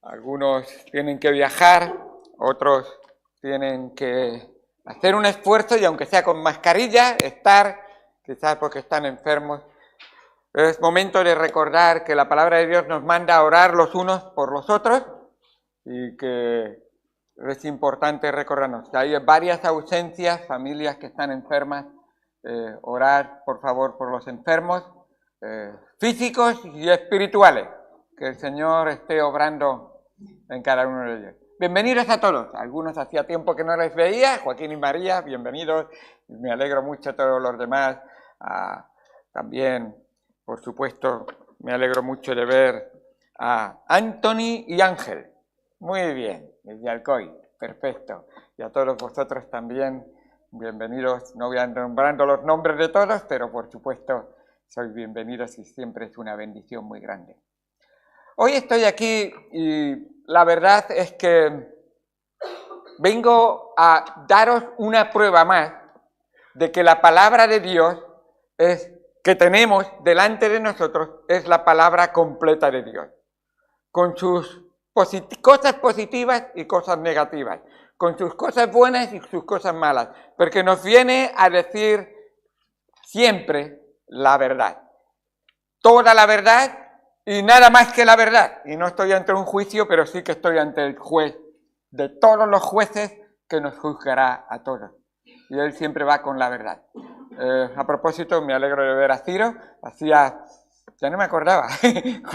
Algunos tienen que viajar, otros tienen que hacer un esfuerzo y aunque sea con mascarilla, estar, quizás porque están enfermos. Es momento de recordar que la palabra de Dios nos manda a orar los unos por los otros y que es importante recordarnos. Hay varias ausencias, familias que están enfermas. Orar, por favor, por los enfermos físicos y espirituales. Que el Señor esté obrando en cada uno de ellos. Bienvenidos a todos. Algunos hacía tiempo que no les veía. Joaquín y María, bienvenidos. Me alegro mucho a todos los demás. También, por supuesto, me alegro mucho de ver a Anthony y Ángel. Muy bien, desde Alcoy. Perfecto. Y a todos vosotros también, bienvenidos. No voy a nombrando los nombres de todos, pero por supuesto, sois bienvenidos y siempre es una bendición muy grande. Hoy estoy aquí y la verdad es que vengo a daros una prueba más de que la palabra de Dios que tenemos delante de nosotros es la palabra completa de Dios, con sus cosas positivas y cosas negativas, con sus cosas buenas y sus cosas malas, porque nos viene a decir siempre la verdad, toda la verdad y nada más que la verdad. Y no estoy ante un juicio, pero sí que estoy ante el juez de todos los jueces que nos juzgará a todos. Y él siempre va con la verdad. A propósito, me alegro de ver a Ciro. Ya no me acordaba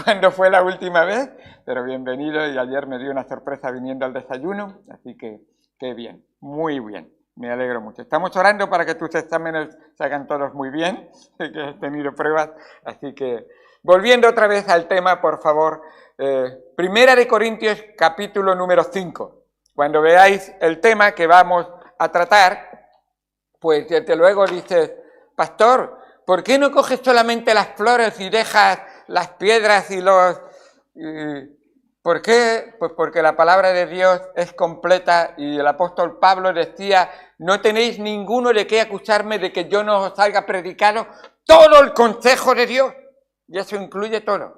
cuándo fue la última vez, pero bienvenido y ayer me dio una sorpresa viniendo al desayuno, así que qué bien, muy bien, me alegro mucho. Estamos orando para que tus exámenes se hagan todos muy bien, que has tenido pruebas, así que volviendo otra vez al tema, por favor, Primera de Corintios, capítulo número 5. Cuando veáis el tema que vamos a tratar, pues desde luego dices, pastor, ¿por qué no coges solamente las flores y dejas las piedras y los... ¿Por qué? Pues porque la palabra de Dios es completa y el apóstol Pablo decía, no tenéis ninguno de qué acusarme de que yo no os haya predicado todo el consejo de Dios. Y eso incluye todo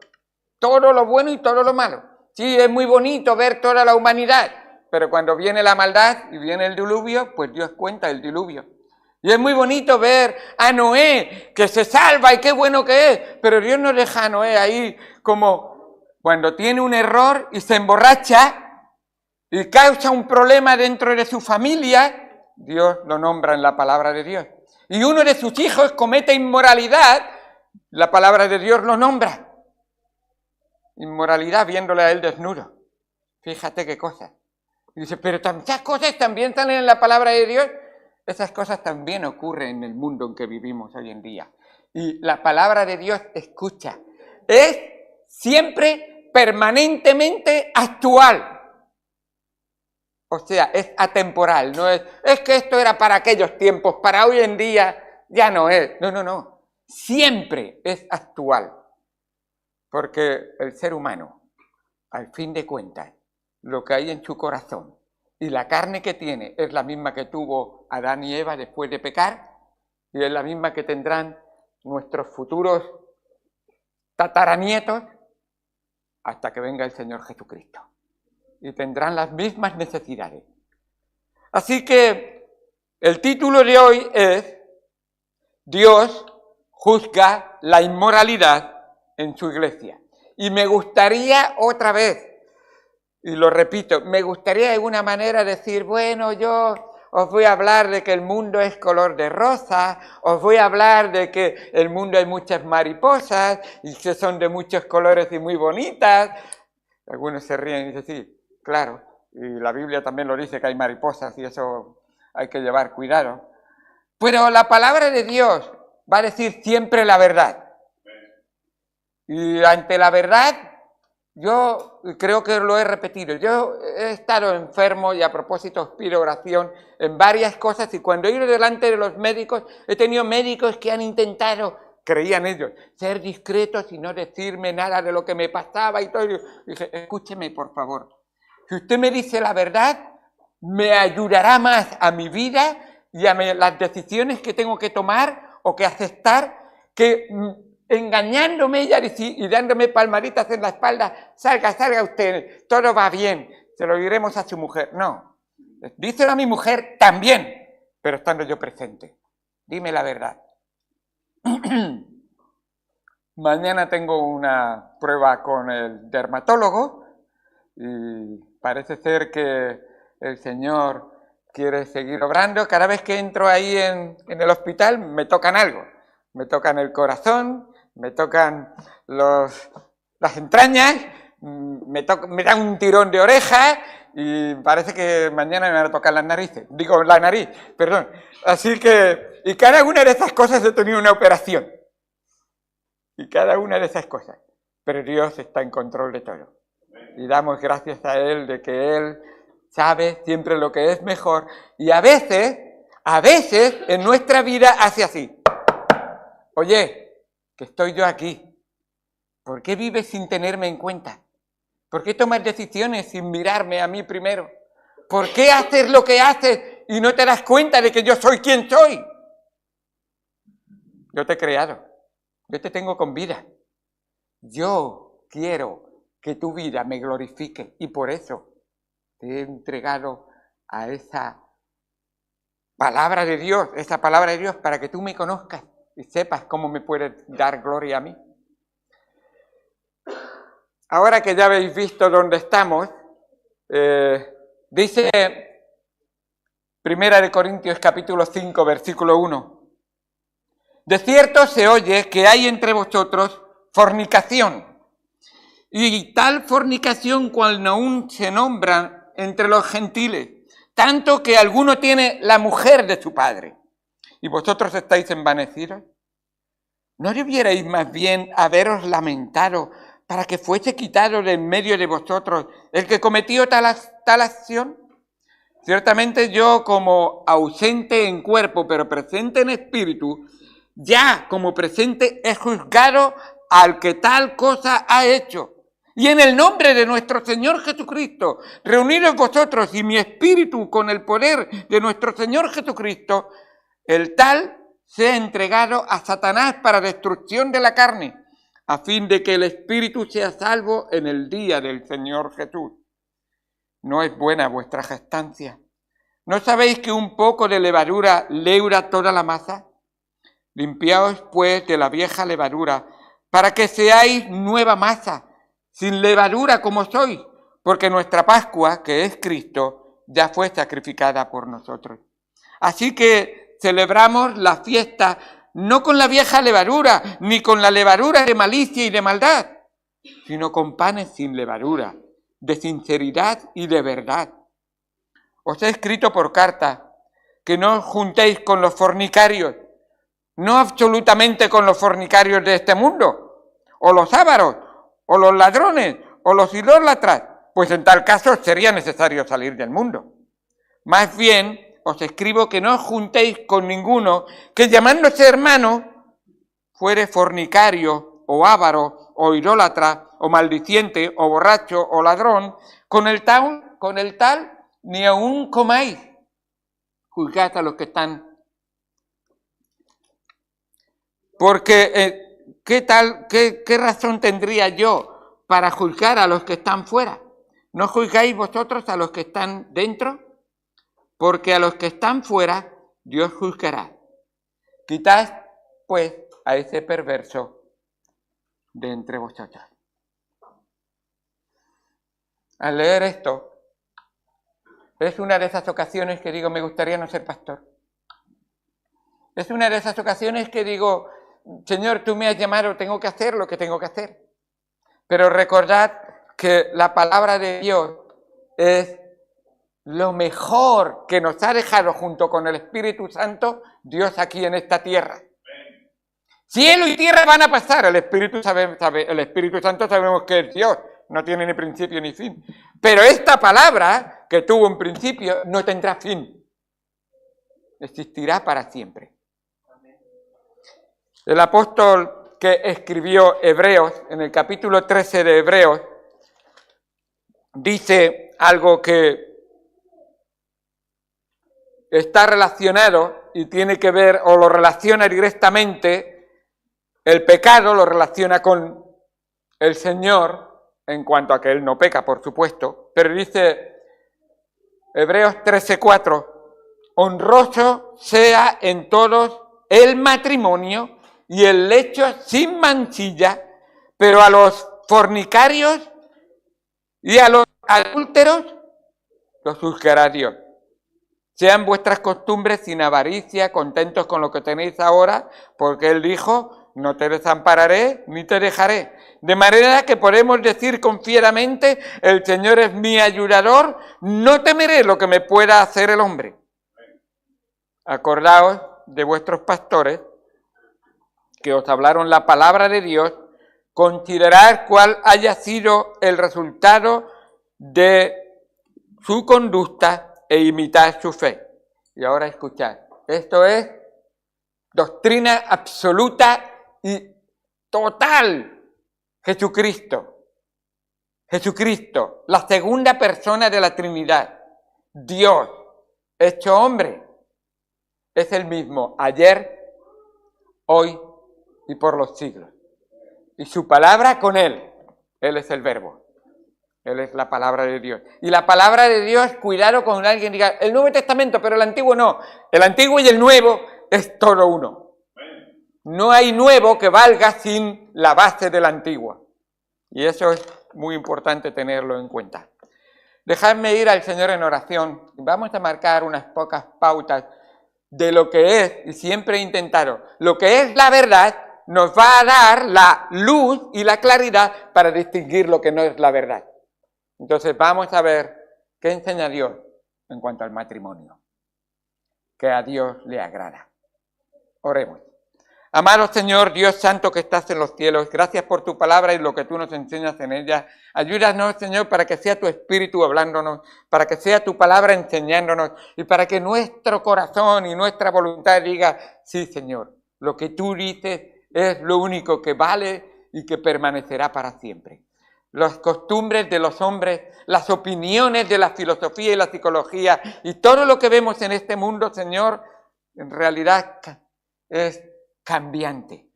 lo bueno y todo lo malo. Sí, es muy bonito ver toda la humanidad, pero cuando viene la maldad y viene el diluvio, pues Dios cuenta el diluvio. Y es muy bonito ver a Noé, que se salva y qué bueno que es, pero Dios no deja a Noé ahí como cuando tiene un error y se emborracha y causa un problema dentro de su familia, Dios lo nombra en la palabra de Dios. Y uno de sus hijos comete inmoralidad, la palabra de Dios lo nombra. Inmoralidad viéndole a él desnudo. Fíjate qué cosa. Y dice, pero tantas cosas también salen en la palabra de Dios. Esas cosas también ocurren en el mundo en que vivimos hoy en día. Y la palabra de Dios, escucha, es siempre permanentemente actual. O sea, es atemporal. No es que esto era para aquellos tiempos, para hoy en día ya no es. No. Siempre es actual. Porque el ser humano, al fin de cuentas, lo que hay en su corazón y la carne que tiene es la misma que tuvo Adán y Eva después de pecar y es la misma que tendrán nuestros futuros tataranietos hasta que venga el Señor Jesucristo. Y tendrán las mismas necesidades. Así que el título de hoy es Dios juzga la inmoralidad en su iglesia. Y me gustaría otra vez, y lo repito, me gustaría de alguna manera decir, bueno, yo os voy a hablar de que el mundo es color de rosa, os voy a hablar de que el mundo hay muchas mariposas y que son de muchos colores y muy bonitas. Algunos se ríen y dicen, sí, claro, y la Biblia también lo dice que hay mariposas y eso hay que llevar cuidado. Pero la palabra de Dios va a decir siempre la verdad. Y ante la verdad, yo creo que lo he repetido, yo he estado enfermo y a propósito os pido oración en varias cosas y cuando he ido delante de los médicos, he tenido médicos que han intentado, creían ellos, ser discretos y no decirme nada de lo que me pasaba y todo. Y dije, escúcheme por favor, si usted me dice la verdad, me ayudará más a mi vida y a las decisiones que tengo que tomar o que aceptar, que engañándome y dándome palmaditas en la espalda, salga usted, todo va bien, se lo diremos a su mujer. No, díselo a mi mujer también, pero estando yo presente. Dime la verdad. Mañana tengo una prueba con el dermatólogo y parece ser que el Señor quiere seguir obrando. Cada vez que entro ahí en el hospital me tocan algo. Me tocan el corazón, me tocan las entrañas, me dan un tirón de oreja y parece que mañana me van a tocar las narices. Digo, la nariz, perdón. Así que, y cada una de esas cosas he tenido una operación. Y cada una de esas cosas. Pero Dios está en control de todo. Y damos gracias a Él de que Él sabe siempre lo que es mejor. Y a veces en nuestra vida hace así. Oye, que estoy yo aquí. ¿Por qué vives sin tenerme en cuenta? ¿Por qué tomas decisiones sin mirarme a mí primero? ¿Por qué haces lo que haces y no te das cuenta de que yo soy quien soy? Yo te he creado. Yo te tengo con vida. Yo quiero que tu vida me glorifique y por eso te he entregado a esa palabra de Dios, para que tú me conozcas y sepas cómo me puedes dar gloria a mí. Ahora que ya habéis visto dónde estamos, dice 1 Corintios capítulo 5, versículo 1. De cierto se oye que hay entre vosotros fornicación, y tal fornicación cual aún se nombra entre los gentiles, tanto que alguno tiene la mujer de su padre, y vosotros estáis envanecidos. ¿No debierais más bien haberos lamentado para que fuese quitado de en medio de vosotros el que cometió tal acción? Ciertamente yo, como ausente en cuerpo, pero presente en espíritu, ya como presente he juzgado al que tal cosa ha hecho. Y en el nombre de nuestro Señor Jesucristo, reunidos vosotros y mi espíritu con el poder de nuestro Señor Jesucristo, el tal sea entregado a Satanás para destrucción de la carne, a fin de que el espíritu sea salvo en el día del Señor Jesús. ¿No es buena vuestra jactancia? ¿No sabéis que un poco de levadura leura toda la masa? Limpiaos pues de la vieja levadura, para que seáis nueva masa, sin levadura como sois, porque nuestra Pascua, que es Cristo, ya fue sacrificada por nosotros. Así que celebramos la fiesta no con la vieja levadura, ni con la levadura de malicia y de maldad, sino con panes sin levadura, de sinceridad y de verdad. Os he escrito por carta que no os juntéis con los fornicarios, no absolutamente con los fornicarios de este mundo, o los ávaros, o los ladrones, o los idólatras, pues en tal caso sería necesario salir del mundo. Más bien, os escribo que no os juntéis con ninguno que llamándose hermano fuere fornicario, o ávaro, o idólatra, o maldiciente, o borracho, o ladrón, con el tal ni aun comáis. Juzgad a los que están. Porque, ¿qué razón tendría yo para juzgar a los que están fuera? ¿No juzgáis vosotros a los que están dentro? Porque a los que están fuera, Dios juzgará. Quitad, pues, a ese perverso de entre vosotros. Al leer esto, es una de esas ocasiones que digo, me gustaría no ser pastor. Es una de esas ocasiones que digo, Señor, tú me has llamado, tengo que hacer lo que tengo que hacer. Pero recordad que la palabra de Dios es lo mejor que nos ha dejado junto con el Espíritu Santo Dios aquí en esta tierra. Cielo y tierra van a pasar, el Espíritu Santo sabemos que es Dios, no tiene ni principio ni fin. Pero esta palabra que tuvo un principio no tendrá fin, existirá para siempre. El apóstol que escribió Hebreos, en el capítulo 13 de Hebreos, dice algo que está relacionado y tiene que ver, o lo relaciona directamente el pecado lo relaciona con el Señor, en cuanto a que Él no peca, por supuesto, pero dice Hebreos 13:4, honroso sea en todos el matrimonio y el lecho sin manchilla, pero a los fornicarios y a los adúlteros los juzgará Dios. Sean vuestras costumbres sin avaricia, contentos con lo que tenéis ahora, porque Él dijo, no te desampararé ni te dejaré. De manera que podemos decir confiadamente, el Señor es mi ayudador, no temeré lo que me pueda hacer el hombre. Acordaos de vuestros pastores que os hablaron la palabra de Dios, considerad cuál haya sido el resultado de su conducta e imitad su fe. Y ahora escuchad, esto es doctrina absoluta y total. Jesucristo, la segunda persona de la Trinidad, Dios hecho hombre, es el mismo ayer, hoy y por los siglos. Y su palabra con Él es el verbo. Él es la palabra de Dios. Y la palabra de Dios, cuidado con alguien diga, el Nuevo Testamento, pero el Antiguo no. El Antiguo y el Nuevo es todo uno. No hay nuevo que valga sin la base del Antiguo. Y eso es muy importante tenerlo en cuenta. Dejadme ir al Señor en oración. Vamos a marcar unas pocas pautas de lo que es, y siempre he intentado, lo que es la verdad nos va a dar la luz y la claridad para distinguir lo que no es la verdad. Entonces vamos a ver qué enseña Dios en cuanto al matrimonio, que a Dios le agrada. Oremos. Amado Señor, Dios santo que estás en los cielos, gracias por tu palabra y lo que tú nos enseñas en ella. Ayúdanos, Señor, para que sea tu Espíritu hablándonos, para que sea tu palabra enseñándonos y para que nuestro corazón y nuestra voluntad diga, sí, Señor, lo que tú dices es lo único que vale y que permanecerá para siempre. Las costumbres de los hombres, las opiniones de la filosofía y la psicología y todo lo que vemos en este mundo, Señor, en realidad es cambiante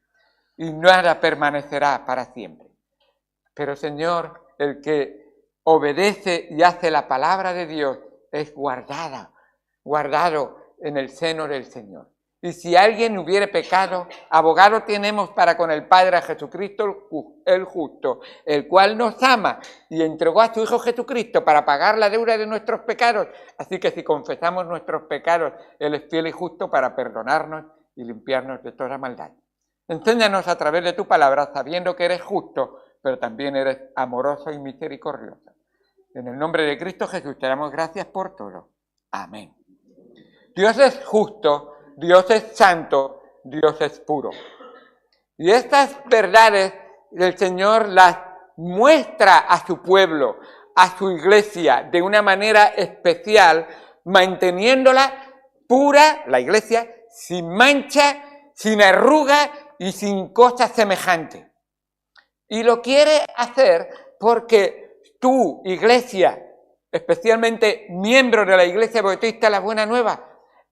y nada permanecerá para siempre. Pero, Señor, el que obedece y hace la palabra de Dios es guardado en el seno del Señor. Y si alguien hubiere pecado, abogado tenemos para con el Padre a Jesucristo el justo, el cual nos ama y entregó a su Hijo Jesucristo para pagar la deuda de nuestros pecados. Así que si confesamos nuestros pecados, Él es fiel y justo para perdonarnos y limpiarnos de toda maldad. Enséñanos a través de tu palabra, sabiendo que eres justo, pero también eres amoroso y misericordioso. En el nombre de Cristo Jesús te damos gracias por todo. Amén. Dios es justo, Dios es santo, Dios es puro. Y estas verdades el Señor las muestra a su pueblo, a su iglesia, de una manera especial, manteniéndola pura, la iglesia, sin mancha, sin arruga y sin cosas semejantes. Y lo quiere hacer porque tú, iglesia, especialmente miembro de la Iglesia Bautista La Buena Nueva,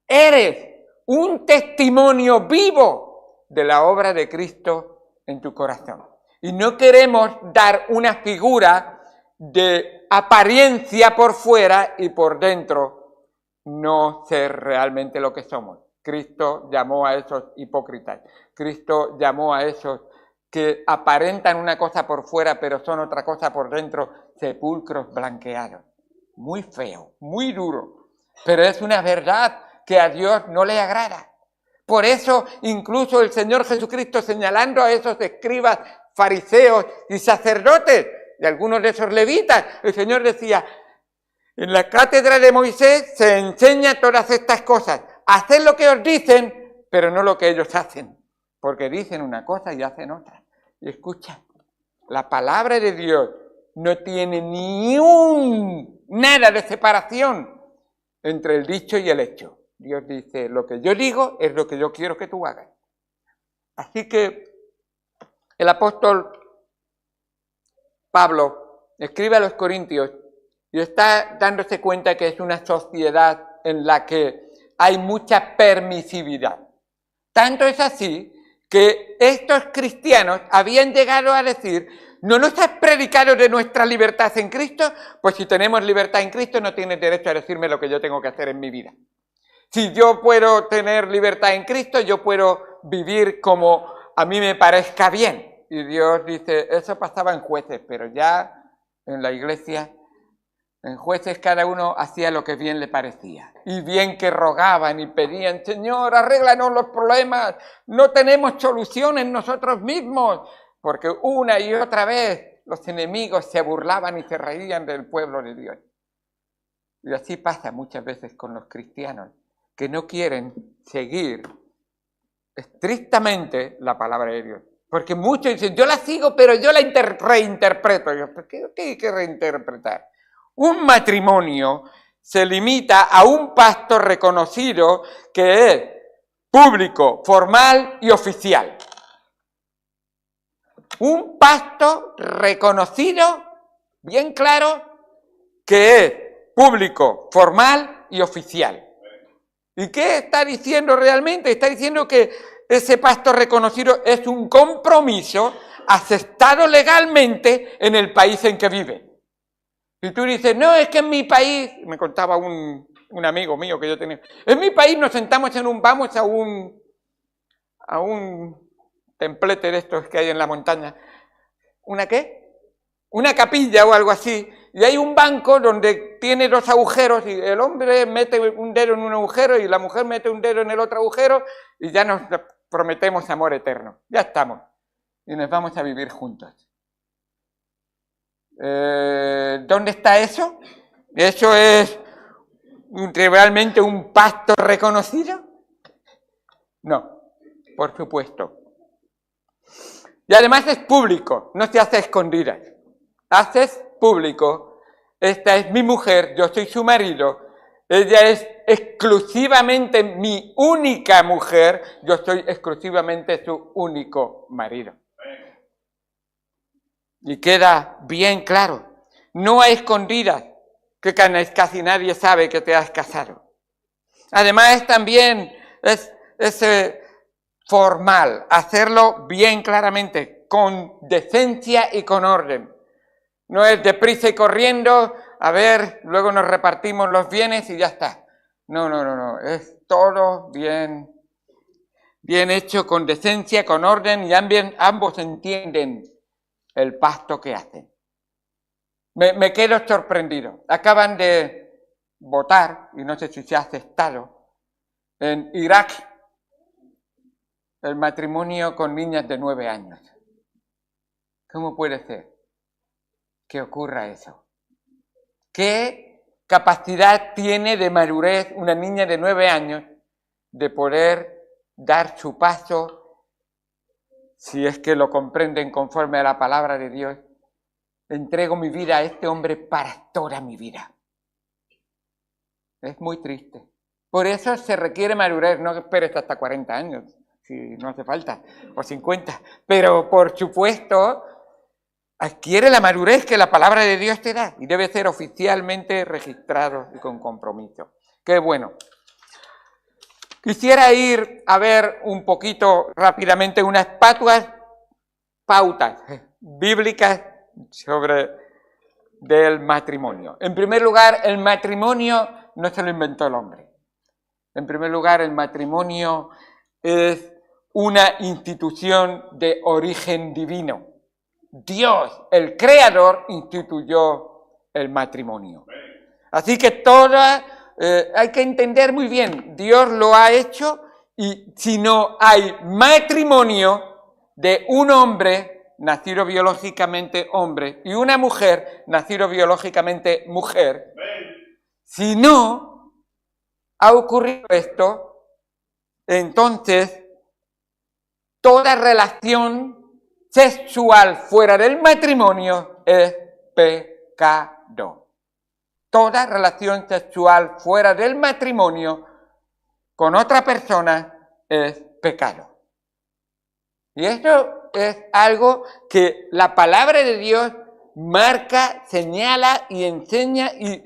eres un testimonio vivo de la obra de Cristo en tu corazón. Y no queremos dar una figura de apariencia por fuera y por dentro no ser realmente lo que somos. Cristo llamó a esos hipócritas. Cristo llamó a esos que aparentan una cosa por fuera pero son otra cosa por dentro, sepulcros blanqueados. Muy feo, muy duro, pero es una verdad que a Dios no le agrada. Por eso incluso el Señor Jesucristo, señalando a esos escribas, fariseos y sacerdotes y algunos de esos levitas, el Señor decía, en la cátedra de Moisés se enseña todas estas cosas. Haced lo que os dicen, pero no lo que ellos hacen, porque dicen una cosa y hacen otra. Y escucha, la palabra de Dios no tiene nada de separación entre el dicho y el hecho. Dios dice, lo que yo digo es lo que yo quiero que tú hagas. Así que el apóstol Pablo escribe a los Corintios y está dándose cuenta que es una sociedad en la que hay mucha permisividad. Tanto es así que estos cristianos habían llegado a decir: ¿no nos has predicado de nuestra libertad en Cristo? Pues si tenemos libertad en Cristo no tienes derecho a decirme lo que yo tengo que hacer en mi vida. Si yo puedo tener libertad en Cristo, yo puedo vivir como a mí me parezca bien. Y Dios dice, eso pasaba en Jueces, pero ya en la iglesia, en Jueces cada uno hacía lo que bien le parecía. Y bien que rogaban y pedían, Señor, arréglanos los problemas, no tenemos soluciones nosotros mismos. Porque una y otra vez los enemigos se burlaban y se reían del pueblo de Dios. Y así pasa muchas veces con los cristianos, que no quieren seguir estrictamente la palabra de Dios. Porque muchos dicen, yo la sigo, pero yo la reinterpreto. ¿Qué hay que reinterpretar? Un matrimonio se limita a un pacto reconocido que es público, formal y oficial. Un pacto reconocido, bien claro, que es público, formal y oficial. ¿Y qué está diciendo realmente? Está diciendo que ese pacto reconocido es un compromiso aceptado legalmente en el país en que vive. Y tú dices, no, es que en mi país, me contaba un amigo mío que yo tenía, en mi país nos sentamos vamos a un templete de estos que hay en la montaña. ¿Una qué? Una capilla o algo así. Y hay un banco donde tiene 2 agujeros y el hombre mete un dedo en un agujero y la mujer mete un dedo en el otro agujero y ya nos prometemos amor eterno. Ya estamos. Y nos vamos a vivir juntos. ¿Dónde está eso? ¿Eso es realmente un pacto reconocido? No, por supuesto. Y además es público, no se hace a escondidas. Haces público, esta es mi mujer, yo soy su marido, ella es exclusivamente mi única mujer, yo soy exclusivamente su único marido. Y queda bien claro, no a escondidas, que casi nadie sabe que te has casado. Además también es formal, hacerlo bien claramente, con decencia y con orden. No es deprisa y corriendo, a ver, luego nos repartimos los bienes y ya está. No, es todo bien hecho, con decencia, con orden, y ambos entienden el pacto que hacen. Me quedo sorprendido. Acaban de votar, y no sé si se ha aceptado, en Irak, el matrimonio con niñas de 9 años. ¿Cómo puede ser que ocurra eso? ¿Qué capacidad tiene de madurez una niña de 9 años de poder dar su paso, si es que lo comprenden conforme a la palabra de Dios? Entrego mi vida a este hombre para toda mi vida. Es muy triste. Por eso se requiere madurez, no esperes hasta 40 años, si no hace falta, o 50. Pero por supuesto, adquiere la madurez que la palabra de Dios te da y debe ser oficialmente registrado y con compromiso. Qué bueno. Quisiera ir a ver un poquito rápidamente unas pautas bíblicas sobre del matrimonio. En primer lugar, el matrimonio no se lo inventó el hombre. En primer lugar, el matrimonio es una institución de origen divino. Dios, el Creador, instituyó el matrimonio. Así que hay que entender muy bien, Dios lo ha hecho, y si no hay matrimonio de un hombre nacido biológicamente hombre y una mujer nacido biológicamente mujer, si no ha ocurrido esto, entonces toda relación sexual fuera del matrimonio es pecado. Toda relación sexual fuera del matrimonio con otra persona es pecado. Y esto es algo que la palabra de Dios marca, señala y enseña y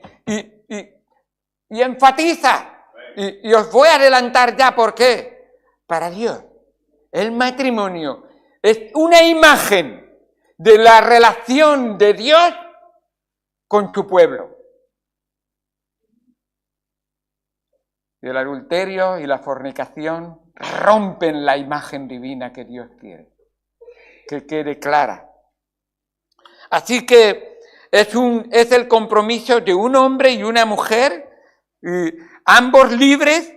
enfatiza. Y os voy a adelantar ya por qué. Para Dios El matrimonio es una imagen de la relación de Dios con su pueblo. Y el adulterio y la fornicación rompen la imagen divina que Dios quiere, que quede clara. Así que es el compromiso de un hombre y una mujer, y ambos libres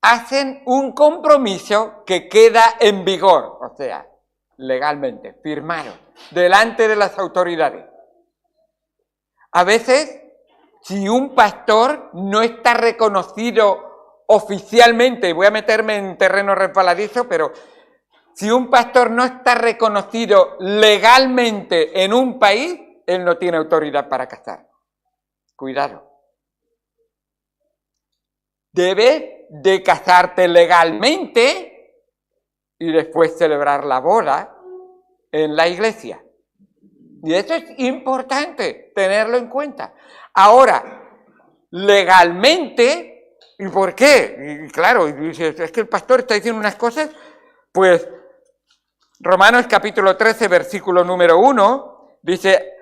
hacen un compromiso que queda en vigor, o sea, legalmente, firmado, delante de las autoridades. A veces, si un pastor no está reconocido oficialmente, voy a meterme en terreno resbaladizo, pero si un pastor no está reconocido legalmente en un país, él no tiene autoridad para casar. Cuidado. Debes de casarte legalmente y después celebrar la boda en la iglesia. Y eso es importante tenerlo en cuenta. Ahora, legalmente, ¿y por qué? Y claro, dices, es que el pastor está diciendo unas cosas, pues Romanos capítulo 13, versículo número 1, dice,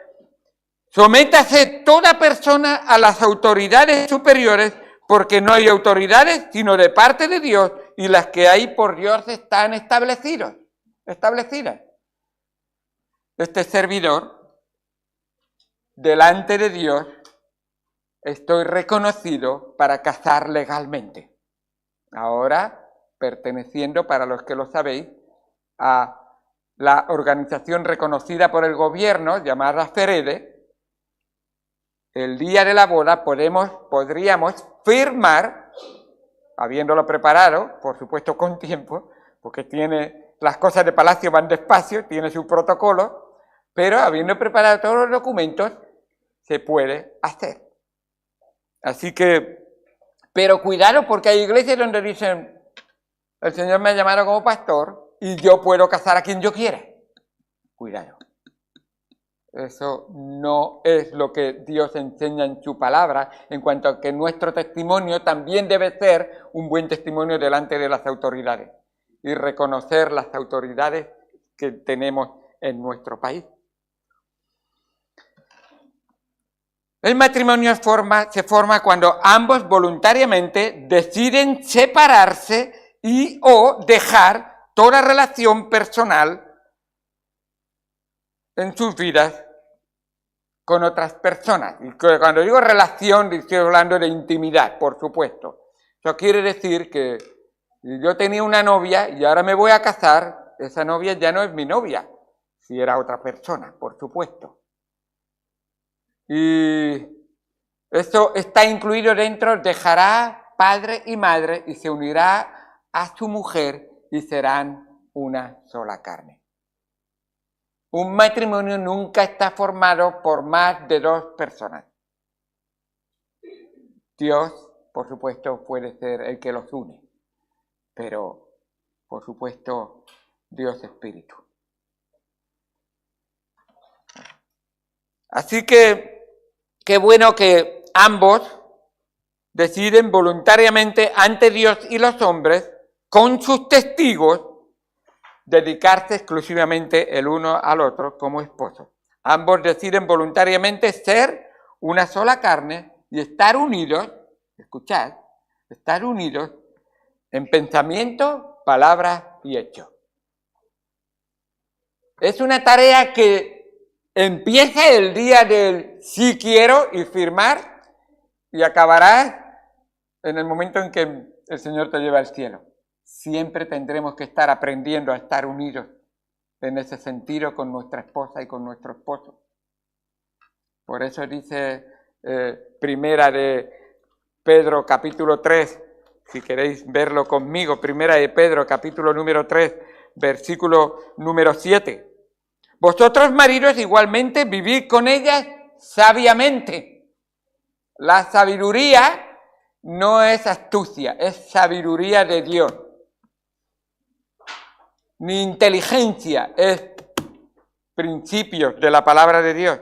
sométase toda persona a las autoridades superiores, porque no hay autoridades sino de parte de Dios, y las que hay por Dios están establecidas. Este servidor, delante de Dios, estoy reconocido para casar legalmente. Ahora, perteneciendo, para los que lo sabéis, a la organización reconocida por el gobierno, llamada FEREDE, el día de la boda podríamos firmar, habiéndolo preparado, por supuesto con tiempo, porque las cosas de palacio van despacio, tiene su protocolo, pero habiendo preparado todos los documentos, se puede hacer. Así que, pero cuidado, porque hay iglesias donde dicen, el Señor me ha llamado como pastor y yo puedo casar a quien yo quiera. Cuidado. Eso no es lo que Dios enseña en su palabra, en cuanto a que nuestro testimonio también debe ser un buen testimonio delante de las autoridades y reconocer las autoridades que tenemos en nuestro país. El matrimonio se forma cuando ambos voluntariamente deciden separarse y o dejar toda relación personal en sus vidas con otras personas. Y cuando digo relación, estoy hablando de intimidad, por supuesto. Eso quiere decir que yo tenía una novia y ahora me voy a casar, esa novia ya no es mi novia, si era otra persona, por supuesto. Y esto está incluido dentro, dejará padre y madre y se unirá a su mujer y serán una sola carne. Un matrimonio nunca está formado por más de dos personas. Dios, por supuesto, puede ser el que los une, pero, por supuesto, Dios Espíritu. Así que, qué bueno que ambos deciden voluntariamente ante Dios y los hombres, con sus testigos, dedicarse exclusivamente el uno al otro como esposos. Ambos deciden voluntariamente ser una sola carne y estar unidos, escuchad, estar unidos en pensamiento, palabra y hecho. Es una tarea que empieza el día del sí quiero y firmar y acabará en el momento en que el Señor te lleva al cielo. Siempre tendremos que estar aprendiendo a estar unidos en ese sentido con nuestra esposa y con nuestro esposo. Por eso dice Primera de Pedro capítulo 3, si queréis verlo conmigo, Primera de Pedro capítulo número 3, versículo número 7. Vosotros maridos igualmente vivid con ellas sabiamente. La sabiduría no es astucia, es sabiduría de Dios. Ni inteligencia, es principios de la palabra de Dios.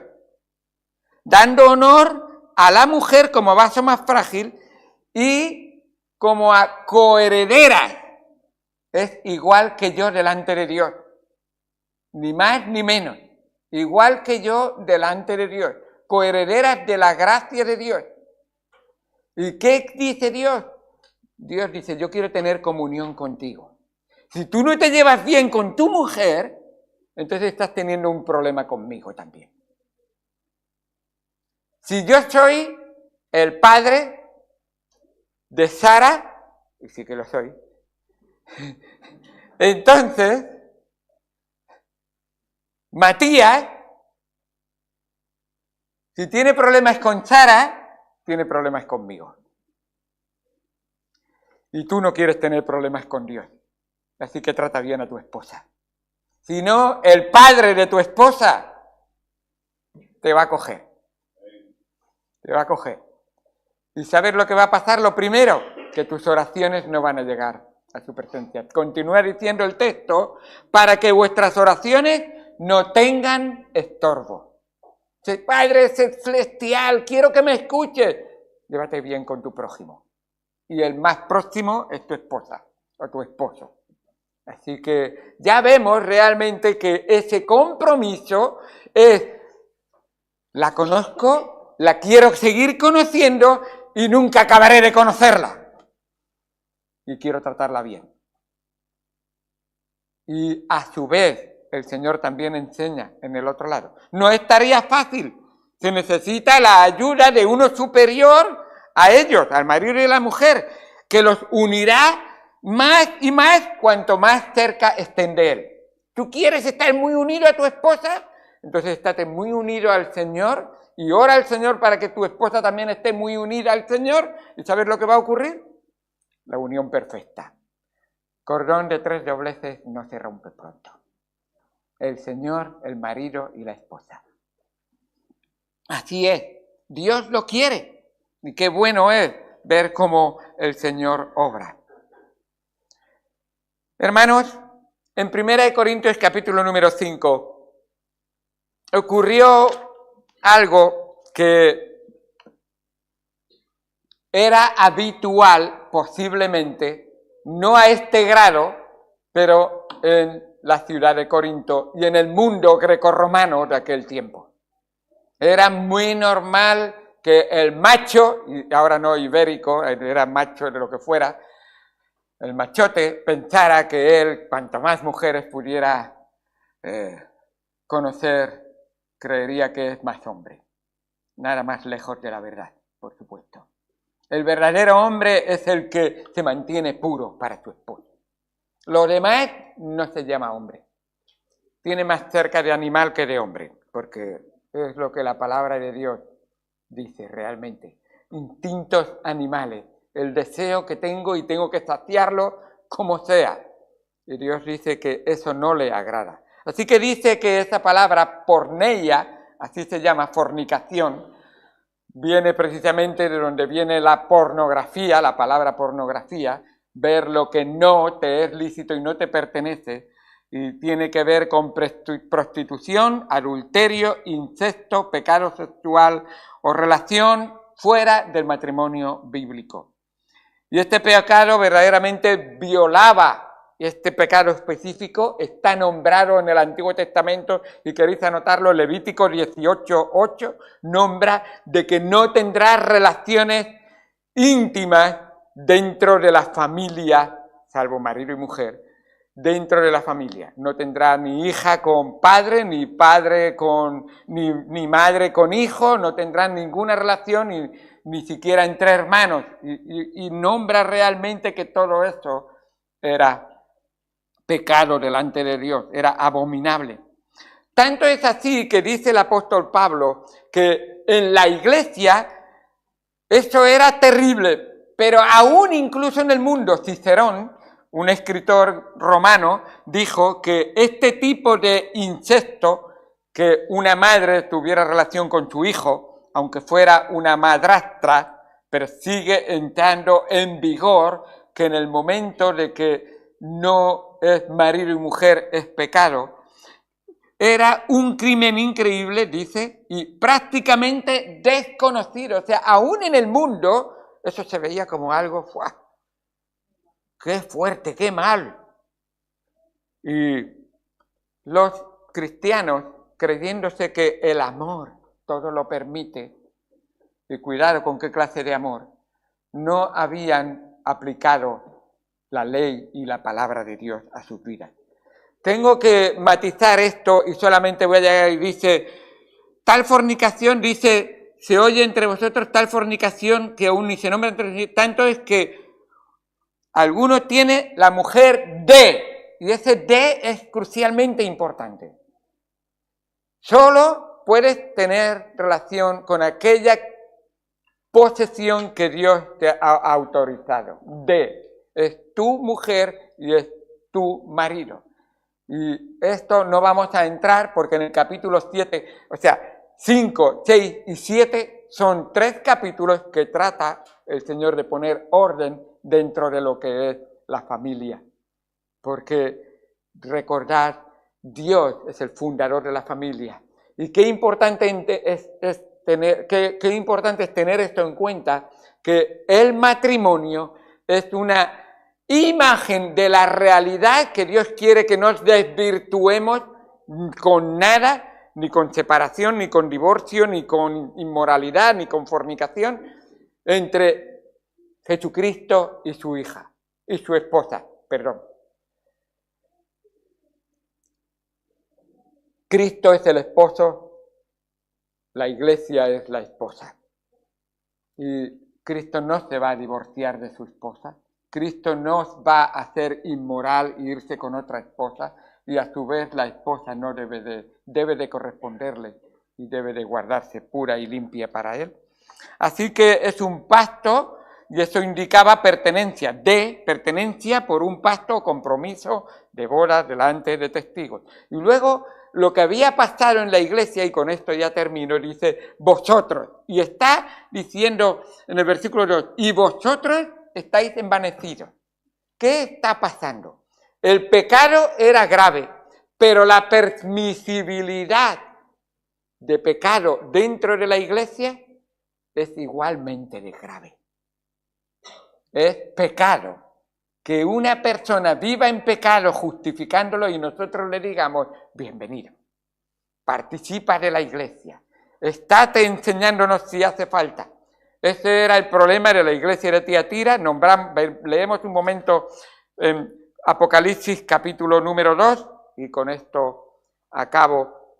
Dando honor a la mujer como vaso más frágil y como a coherederas es igual que yo delante de Dios. Ni más ni menos. Igual que yo delante de Dios. Coherederas de la gracia de Dios. ¿Y qué dice Dios? Dios dice, yo quiero tener comunión contigo. Si tú no te llevas bien con tu mujer, entonces estás teniendo un problema conmigo también. Si yo soy el padre de Sara, y sí que lo soy, entonces Matías, si tiene problemas con Sara, tiene problemas conmigo. Y tú no quieres tener problemas con Dios. Así que trata bien a tu esposa. Si no, el padre de tu esposa te va a coger. Te va a coger. ¿Y sabes lo que va a pasar? Lo primero, que tus oraciones no van a llegar a su presencia. Continúa diciendo el texto, para que vuestras oraciones no tengan estorbo. Padre celestial, quiero que me escuches. Llévate bien con tu prójimo. Y el más próximo es tu esposa o tu esposo. Así que ya vemos realmente que ese compromiso es, la conozco, la quiero seguir conociendo y nunca acabaré de conocerla. Y quiero tratarla bien. Y a su vez, el Señor también enseña en el otro lado. No estaría fácil. Se necesita la ayuda de uno superior a ellos, al marido y a la mujer, que los unirá más y más cuanto más cerca estén de él. ¿Tú quieres estar muy unido a tu esposa? Entonces estate muy unido al Señor y ora al Señor para que tu esposa también esté muy unida al Señor. ¿Y sabes lo que va a ocurrir? La unión perfecta. Cordón de 3 dobleces no se rompe pronto. El Señor, el marido y la esposa. Así es. Dios lo quiere. Y qué bueno es ver cómo el Señor obra. Hermanos, en 1 Corintios capítulo número 5 ocurrió algo que era habitual posiblemente, no a este grado, pero en la ciudad de Corinto y en el mundo grecorromano de aquel tiempo. Era muy normal que el macho, y ahora no ibérico, era macho de lo que fuera, el machote pensara que él, cuanto más mujeres pudiera conocer, creería que es más hombre. Nada más lejos de la verdad, por supuesto. El verdadero hombre es el que se mantiene puro para su esposa. Lo demás no se llama hombre. Tiene más cerca de animal que de hombre, porque es lo que la palabra de Dios dice realmente. Instintos animales. El deseo que tengo y tengo que saciarlo como sea. Y Dios dice que eso no le agrada. Así que dice que esa palabra porneia, así se llama, fornicación, viene precisamente de donde viene la pornografía, la palabra pornografía, ver lo que no te es lícito y no te pertenece, y tiene que ver con prostitución, adulterio, incesto, pecado sexual o relación fuera del matrimonio bíblico. Y este pecado verdaderamente violaba, este pecado específico está nombrado en el Antiguo Testamento, y queréis anotarlo, Levítico 18:8, nombra de que no tendrás relaciones íntimas dentro de la familia, salvo marido y mujer, dentro de la familia. No tendrá ni hija con padre, ni padre con, ni madre con hijo, no tendrán ninguna relación, ni siquiera entre hermanos. Y nombra realmente que todo esto era pecado delante de Dios, era abominable. Tanto es así que dice el apóstol Pablo que en la iglesia esto era terrible, pero aún incluso en el mundo, Cicerón, un escritor romano, dijo que este tipo de incesto, que una madre tuviera relación con su hijo, aunque fuera una madrastra, pero sigue entrando en vigor, que en el momento de que no es marido y mujer es pecado, era un crimen increíble, dice, y prácticamente desconocido. O sea, aún en el mundo, eso se veía como algo, ¡fua! ¡Qué fuerte, qué mal! Y los cristianos, creyéndose que el amor todo lo permite, y cuidado con qué clase de amor, no habían aplicado la ley y la palabra de Dios a sus vidas. Tengo que matizar esto y solamente voy a llegar y dice, tal fornicación, dice, se oye entre vosotros tal fornicación que aún ni se nombra entre sí, tanto es que alguno tiene la mujer de, y ese de es crucialmente importante. Solo puedes tener relación con aquella posesión que Dios te ha autorizado. Es tu mujer y es tu marido. Y esto no vamos a entrar porque en el capítulo 7, o sea, 5, 6 y 7 son 3 capítulos que trata el Señor de poner orden dentro de lo que es la familia. Porque recordad, Dios es el fundador de la familia. Y qué importante qué importante es tener esto en cuenta, que el matrimonio es una imagen de la realidad que Dios quiere que nos desvirtuemos con nada, ni con separación, ni con divorcio, ni con inmoralidad, ni con fornicación, entre Jesucristo y su hija, y su esposa, perdón. Cristo es el esposo, la iglesia es la esposa. Y Cristo no se va a divorciar de su esposa. Cristo no va a hacer inmoral e irse con otra esposa. Y a su vez la esposa no debe de corresponderle y debe de guardarse pura y limpia para él. Así que es un pacto y eso indicaba pertenencia por un pacto o compromiso de bodas delante de testigos. Y luego lo que había pasado en la iglesia, y con esto ya termino, dice vosotros. Y está diciendo en el versículo 2, y vosotros estáis envanecidos. ¿Qué está pasando? El pecado era grave, pero la permisibilidad de pecado dentro de la iglesia es igualmente de grave. Es pecado. Que una persona viva en pecado justificándolo y nosotros le digamos, bienvenido, participa de la iglesia, estate enseñándonos si hace falta. Ese era el problema de la iglesia de Tiatira. Leemos un momento en Apocalipsis capítulo número 2 y con esto acabo.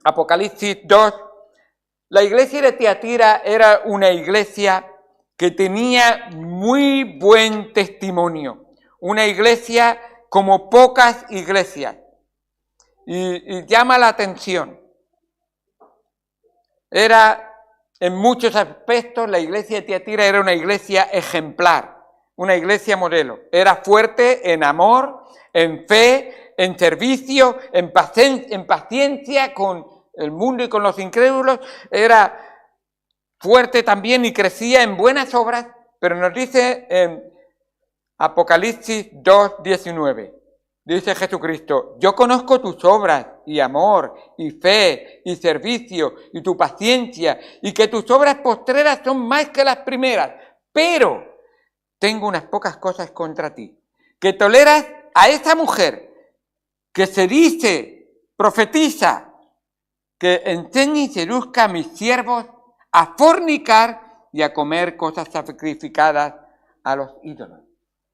Apocalipsis 2. La iglesia de Tiatira era una iglesia que tenía muy buen testimonio, una iglesia como pocas iglesias, y llama la atención. Era, en muchos aspectos, la iglesia de Tiatira era una iglesia ejemplar, una iglesia modelo. Era fuerte en amor, en fe, en servicio, en paciencia con el mundo y con los incrédulos. Era fuerte también y crecía en buenas obras, pero nos dice en Apocalipsis 2:19, dice Jesucristo, yo conozco tus obras y amor y fe y servicio y tu paciencia y que tus obras postreras son más que las primeras, pero tengo unas pocas cosas contra ti, que toleras a esa mujer que se dice, profetiza, que enseñe y seduzca a mis siervos a fornicar y a comer cosas sacrificadas a los ídolos.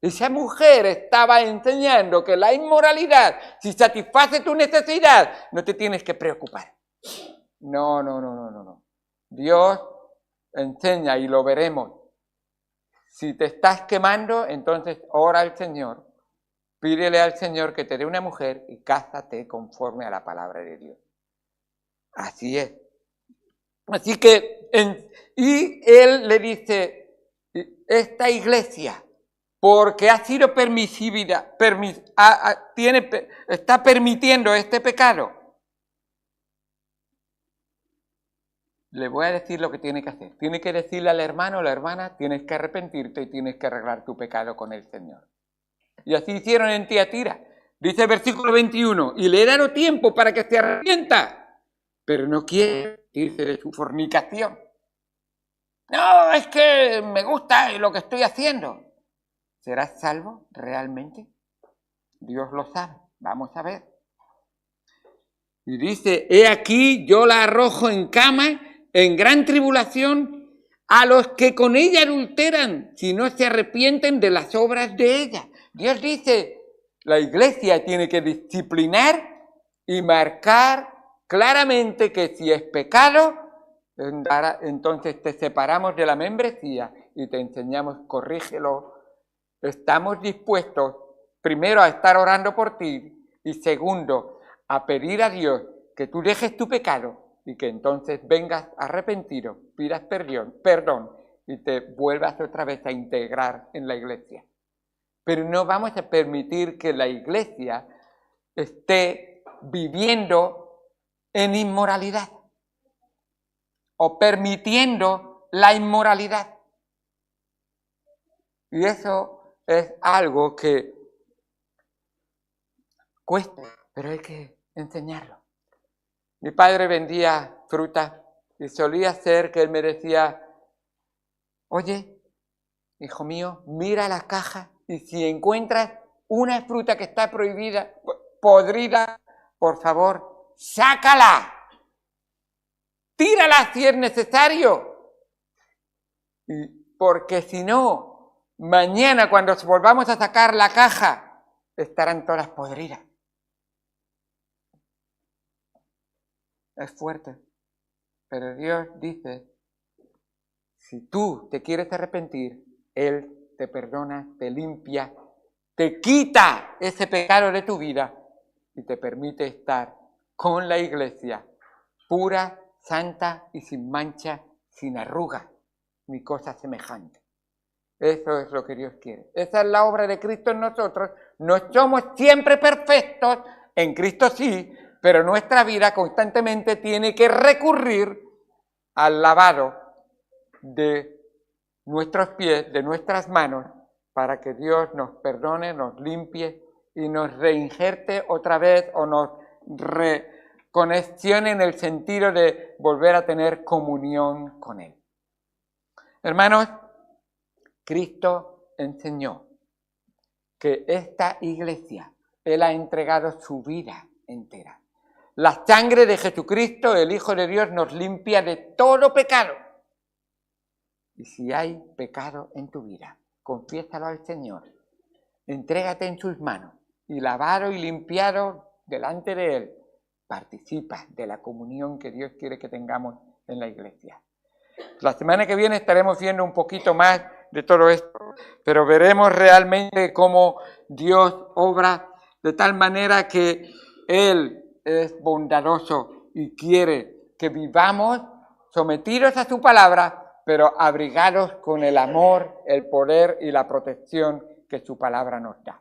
Esa mujer estaba enseñando que la inmoralidad, si satisface tu necesidad, no te tienes que preocupar. No. Dios enseña y lo veremos. Si te estás quemando, entonces ora al Señor. Pídele al Señor que te dé una mujer y cásate conforme a la palabra de Dios. Así es. Así que, y él le dice, esta iglesia, porque ha sido permisividad, está permitiendo este pecado, le voy a decir lo que tiene que hacer. Tiene que decirle al hermano o la hermana, tienes que arrepentirte y tienes que arreglar tu pecado con el Señor. Y así hicieron en Tiatira. Dice el versículo 21, y le he dado tiempo para que se arrepienta, pero no quiere irse de su fornicación. No, es que me gusta lo que estoy haciendo. ¿Serás salvo realmente? Dios lo sabe. Vamos a ver. Y dice, he aquí yo la arrojo en cama, en gran tribulación, a los que con ella adulteran, si no se arrepienten de las obras de ella. Dios dice, la iglesia tiene que disciplinar y marcar claramente que si es pecado, entonces te separamos de la membresía y te enseñamos, corrígelo. Estamos dispuestos, primero, a estar orando por ti y segundo, a pedir a Dios que tú dejes tu pecado y que entonces vengas arrepentido, pidas perdón y te vuelvas otra vez a integrar en la iglesia. Pero no vamos a permitir que la iglesia esté viviendo en inmoralidad o permitiendo la inmoralidad. Y eso es algo que cuesta, pero hay que enseñarlo. Mi padre vendía fruta y solía ser que él me decía, oye, hijo mío, mira la caja y si encuentras una fruta que está prohibida, podrida, por favor, sácala. Tírala si es necesario. Y porque si no, mañana cuando volvamos a sacar la caja, estarán todas podridas. Es fuerte, pero Dios dice, si tú te quieres arrepentir, Él te perdona, te limpia, te quita ese pecado de tu vida y te permite estar con la iglesia pura, santa y sin mancha, sin arruga, ni cosa semejante. Eso es lo que Dios quiere. Esa es la obra de Cristo en nosotros. No somos siempre perfectos, en Cristo sí, pero nuestra vida constantemente tiene que recurrir al lavado de nuestros pies, de nuestras manos, para que Dios nos perdone, nos limpie y nos reinserte otra vez o nos reconexione en el sentido de volver a tener comunión con Él. Hermanos, Cristo enseñó que esta iglesia, Él ha entregado su vida entera. La sangre de Jesucristo, el Hijo de Dios, nos limpia de todo pecado. Y si hay pecado en tu vida, confiésalo al Señor. Entrégate en sus manos y lavado y limpiado delante de Él, participa de la comunión que Dios quiere que tengamos en la iglesia. La semana que viene estaremos viendo un poquito más de todo esto, pero veremos realmente cómo Dios obra de tal manera que Él es bondadoso y quiere que vivamos sometidos a su palabra, pero abrigados con el amor, el poder y la protección que su palabra nos da.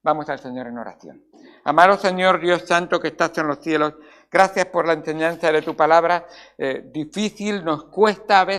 Vamos al Señor en oración. Amado Señor Dios Santo que estás en los cielos, gracias por la enseñanza de tu palabra. Difícil, nos cuesta a veces